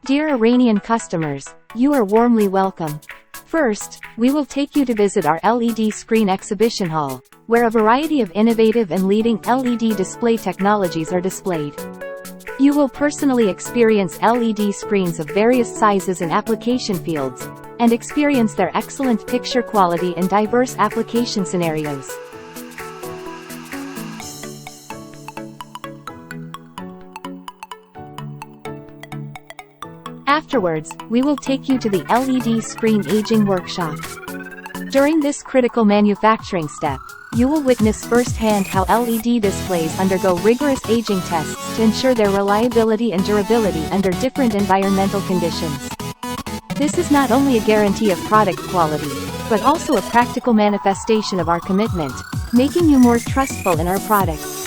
Dear Iranian customers, you are warmly welcome. First, we will take you to visit our LED screen exhibition hall, where a variety of innovative and leading LED display technologies are displayed. You will personally experience LED screens of various sizes and application fields, and experience their excellent picture quality in diverse application scenarios. Afterwards, we will take you to the LED screen aging workshop. During this critical manufacturing step, you will witness firsthand how LED displays undergo rigorous aging tests to ensure their reliability and durability under different environmental conditions. This is not only a guarantee of product quality, but also a practical manifestation of our commitment, making you more trustful in our products.